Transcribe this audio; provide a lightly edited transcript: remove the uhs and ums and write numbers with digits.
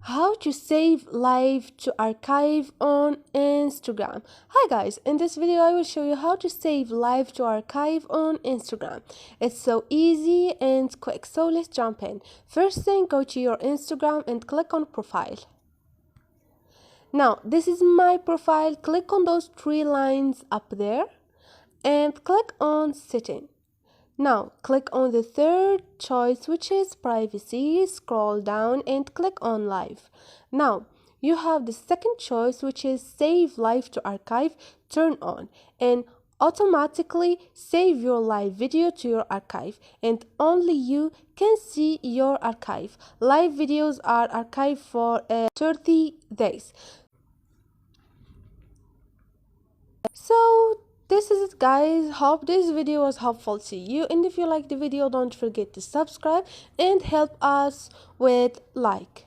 How to save live to archive on Instagram. Hi guys, in this video I will show you how to save live to archive on Instagram. It's so easy and quick, so let's jump in. First thing, go to your Instagram and click on profile. Now this is my profile. Click on those three lines up there and click on setting. Now click on the third choice, which is privacy. Scroll down and click on live. Now you have the second choice, which is save live to archive. Turn on and automatically save your live video to your archive, and only you can see your archive. Live videos are archived for 30 days. So this is it guys. Hope this video was helpful to you, and if you like the video, don't forget to subscribe and help us with like.